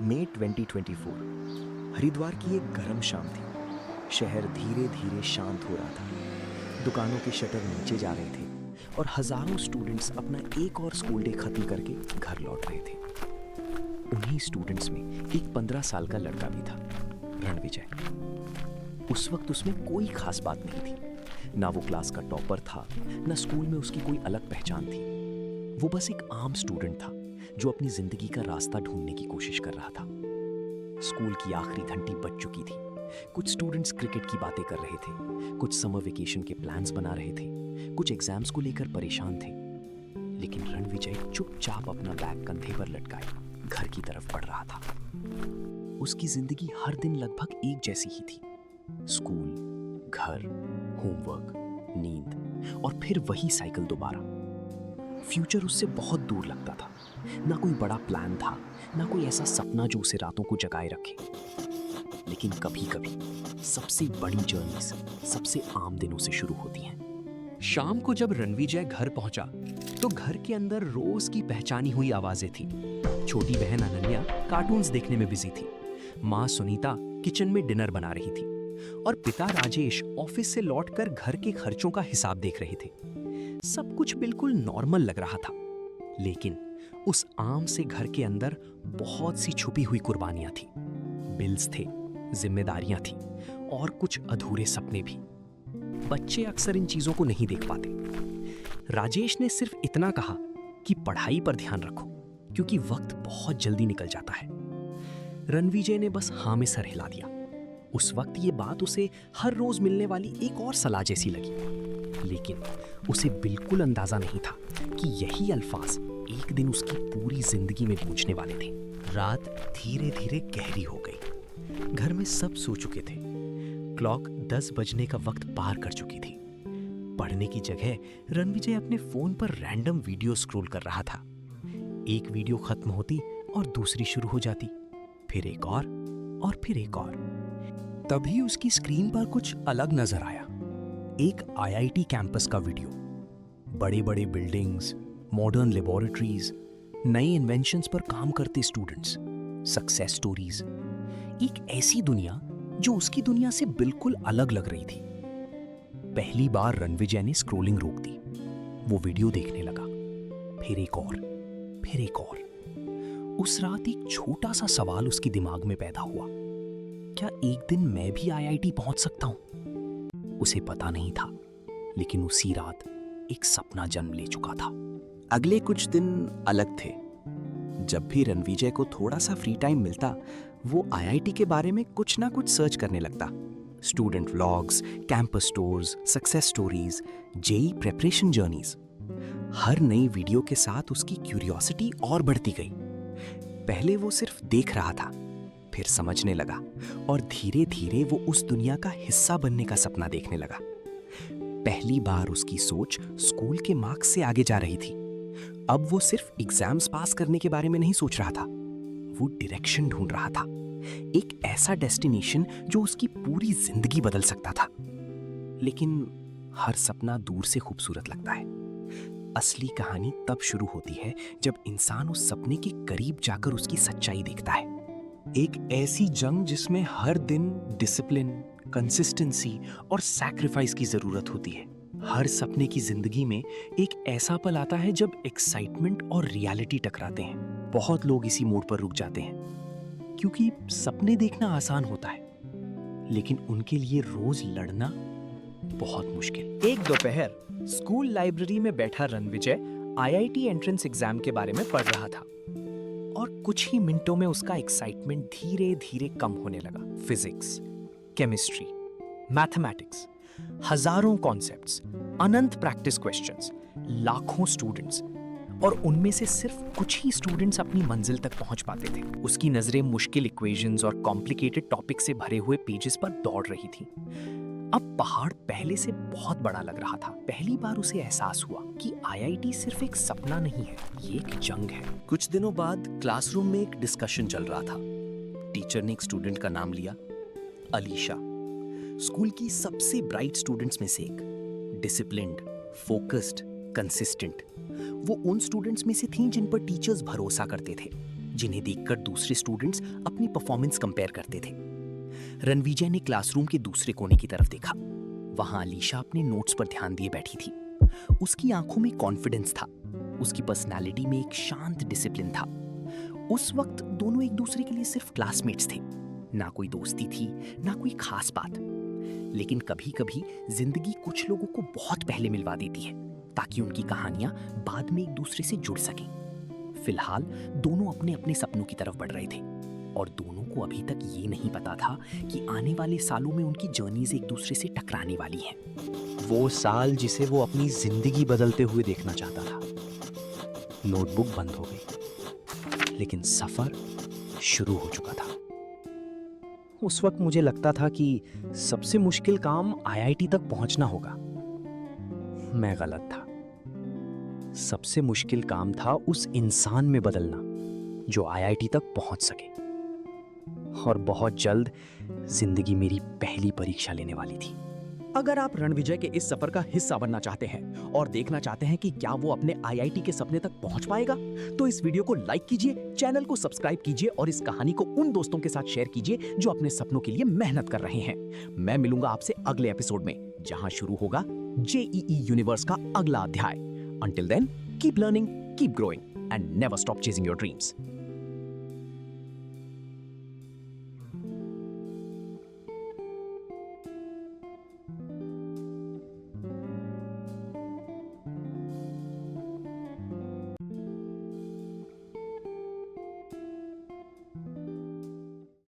मई 2024 हरिद्वार की एक गर्म शाम थी। शहर धीरे धीरे शांत हो रहा था। दुकानों के शटर नीचे जा रहे थे और हजारों स्टूडेंट्स अपना एक और स्कूल डे खत्म करके घर लौट रहे थे। उन्हीं स्टूडेंट्स में एक 15 साल का लड़का भी था, रणविजय। उस वक्त उसमें कोई खास बात नहीं थी। ना वो क्लास का टॉपर था, ना स्कूल में उसकी कोई अलग पहचान थी। वो बस एक आम स्टूडेंट था जो अपनी जिंदगी का रास्ता ढूंढने की कोशिश कर रहा था। स्कूल की आखिरी घंटी बज चुकी थी। कुछ स्टूडेंट्स क्रिकेट की बातें कर रहे थे, कुछ समर वेकेशन के प्लान्स बना रहे थे, कुछ एग्जाम्स को लेकर परेशान थे। लेकिन रणविजय चुपचाप अपना बैग कंधे पर लटकाए घर की तरफ बढ़ रहा था। उसकी जिंदगी हर दिन लगभग एक जैसी ही थी। स्कूल, घर, होमवर्क, नींद और फिर वही साइकिल दोबारा। फ्यूचर उससे बहुत दूर लगता था। ना कोई बड़ा प्लान था, ना कोई ऐसा सपना जो उसे रातों को जगाए रखे। लेकिन कभी कभी सबसे बड़ी जर्नीज सबसे आम दिनों से शुरू होती हैं। शाम को जब रणविजय घर पहुंचा तो घर के अंदर रोज की पहचानी हुई आवाजें थी। छोटी बहन अनन्या कार्टून्स देखने में बिजी थी, माँ सुनीता किचन में डिनर बना रही थी और पिता राजेश ऑफिस से लौटकर घर के खर्चों का हिसाब देख रहे थे। सब कुछ बिल्कुल नॉर्मल लग रहा था, लेकिन उस आम से घर के अंदर बहुत सी छुपी हुई कुर्बानियां थी। बिल्स थे, जिम्मेदारियां थी और कुछ अधूरे सपने भी। बच्चे अक्सर इन चीजों को नहीं देख पाते। राजेश ने सिर्फ इतना कहा कि पढ़ाई पर ध्यान रखो, क्योंकि वक्त बहुत जल्दी निकल जाता है। रणविजय ने बस हाँ में सर हिला दिया। उस वक्त ये बात उसे हर रोज मिलने वाली एक और सलाह जैसी लगी, लेकिन उसे बिल्कुल अंदाजा नहीं था कि यही अल्फाज एक दिन उसकी पूरी जिंदगी में गूंजने वाले थे। रात धीरे धीरे गहरी हो गई। घर में सब सो चुके थे। क्लॉक 10 बजने का वक्त पार कर चुकी थी। पढ़ने की जगह रणविजय अपने फोन पर रैंडम वीडियो स्क्रॉल कर रहा था। एक वीडियो खत्म होती और दूसरी शुरू हो जाती, फिर एक और फिर एक और। तभी उसकी स्क्रीन पर कुछ अलग नजर आया। एक आईआईटी कैंपस का वीडियो। बड़े बड़े बिल्डिंग्स, मॉडर्न लेबोरेटरीज, नए इन्वेंशंस पर काम करते स्टूडेंट्स, सक्सेस स्टोरीज। एक ऐसी दुनिया जो उसकी दुनिया से बिल्कुल अलग लग रही थी। पहली बार रणविजय ने स्क्रोलिंग रोक दी। वो वीडियो देखने लगा, फिर एक और, फिर एक और। उस रात एक छोटा सा सवाल उसके दिमाग में पैदा हुआ, क्या एक दिन मैं भी आईआईटी पहुंच सकता हूं? उसे पता नहीं था, लेकिन उसी रात एक सपना जन्म ले चुका था। अगले कुछ दिन अलग थे। जब भी रणविजय को थोड़ा सा फ्री टाइम मिलता, वो आईआईटी के बारे में कुछ ना कुछ सर्च करने लगता। Student vlogs, campus tours, success stories, JEE preparation journeys. हर नई वीडियो के साथ उसकी क्यूरियोसिटी और बढ़ती गई। पहले वो सिर्फ देख रहा था, फिर समझने लगा और धीरे धीरे वो उस दुनिया का हिस्सा बनने का सपना देखने लगा। पहली बार उसकी सोच स्कूल के मार्क्स से आगे जा रही थी। अब वो सिर्फ एग्जाम्स पास करने के बारे में नहीं सोच रहा था, वो डायरेक्शन ढूंढ रहा था। एक ऐसा डेस्टिनेशन जो उसकी पूरी जिंदगी बदल सकता था। लेकिन हर सपना दूर से खूबसूरत लगता है। असली कहानी तब शुरू होती है जब इंसान उस सपने के करीब जाकर उसकी सच्चाई देखता है। एक ऐसी जंग जिसमें हर दिन डिसिप्लिन, कंसिस्टेंसी और सैक्रिफाइस की जरूरत होती है। हर सपने की जिंदगी में एक ऐसा पल आता है जब एक्साइटमेंट और रियलिटी टकराते हैं। बहुत लोग इसी मोड़ पर रुक जाते हैं, क्योंकि सपने देखना आसान होता है, लेकिन उनके लिए रोज लड़ना बहुत मुश्किल। एक दोपहर स्कूल लाइब्रेरी में बैठा रणविजय आईआईटी एंट्रेंस एग्जाम के बारे में पढ़ रहा था और कुछ ही मिनटों में उसका एक्साइटमेंट धीरे धीरे कम होने लगा। फिजिक्स, केमिस्ट्री, मैथमेटिक्स, हजारों कॉन्सेप्ट्स, अनंत प्रैक्टिस क्वेश्चंस, लाखों स्टूडेंट्स, और उनमें से सिर्फ कुछ ही स्टूडेंट्स अपनी मंजिल तक पहुंच पाते थे। उसकी नजरें मुश्किल इक्वेशंस और कॉम्प्लिकेटेड टॉपिक से भरे हुए पेजेस पर दौड़ रही थी। अब पहाड़ पहले से बहुत बड़ा लग रहा था। पहली बार उसे एहसास हुआ कि आईआईटी सिर्फ एक सपना नहीं है, ये एक जंग है। कुछ दिनों बाद क्लासरूम में एक डिस्कशन चल रहा था। टीचर ने एक स्टूडेंट का नाम लिया, अलीशा। स्कूल की सबसे ब्राइट स्टूडेंट्स में से एक, डिसिप्लिन्ड, फोकस्ड, कंसिस्टेंट। वो उन स्टूडेंट्स में से थीं जिन पर टीचर्स भरोसा करते थे। जिन्हें देखकर दूसरे स्टूडेंट्स अपनी परफॉर्मेंस कंपेयर करते थे। रणविजय ने क्लासरूम के दूसरे कोने की तरफ देखा। वहां अलीशा अपने नोट्स पर ध्यान दिए बैठी थी। उसकी आंखों में कॉन्फिडेंस था, उसकी पर्सनालिटी में एक शांत डिसिप्लिन था। उस वक्त दोनों एक दूसरे के लिए सिर्फ क्लासमेट्स थे, ना कोई दोस्ती थी, ना कोई खास बात। लेकिन कभी-कभी जिंदगी कुछ लोगों को बहुत पहले मिलवा देती है ताकि उनकी कहानियां बाद में एक दूसरे से जुड़ सकें। फिलहाल दोनों अपने अपने सपनों की तरफ बढ़ रहे थे और दोनों को अभी तक ये नहीं पता था कि आने वाले सालों में उनकी जर्नीज एक दूसरे से टकराने वाली हैं। वो साल जिसे वो अपनी जिंदगी बदलते हुए देखना चाहता था। नोटबुक बंद हो गई, लेकिन सफर शुरू हो चुका था। उस वक्त मुझे लगता था कि सबसे मुश्किल काम आईआईटी तक पहुंचना होगा। मैं गलत था। सबसे मुश्किल काम था उस इंसान में बदलना जो आईआईटी तक पहुंच सके। और बहुत जल्द जिंदगी मेरी पहली परीक्षा लेने वाली थी। अगर आप रणविजय के इस सफर का हिस्सा बनना चाहते हैं और देखना चाहते हैं कि क्या वो अपने आईआईटी के सपने तक पहुंच पाएगा, तो इस वीडियो को लाइक कीजिए, चैनल को सब्सक्राइब कीजिए और इस कहानी को उन दोस्तों के साथ शेयर कीजिए जो अपने सपनों के लिए मेहनत कर रहे हैं। मैं मिलूंगा आपसे अगले एपिसोड में, जहां शुरू होगा जेईई यूनिवर्स का अगला अध्याय। Until then, keep learning, keep growing, and never stop chasing your dreams.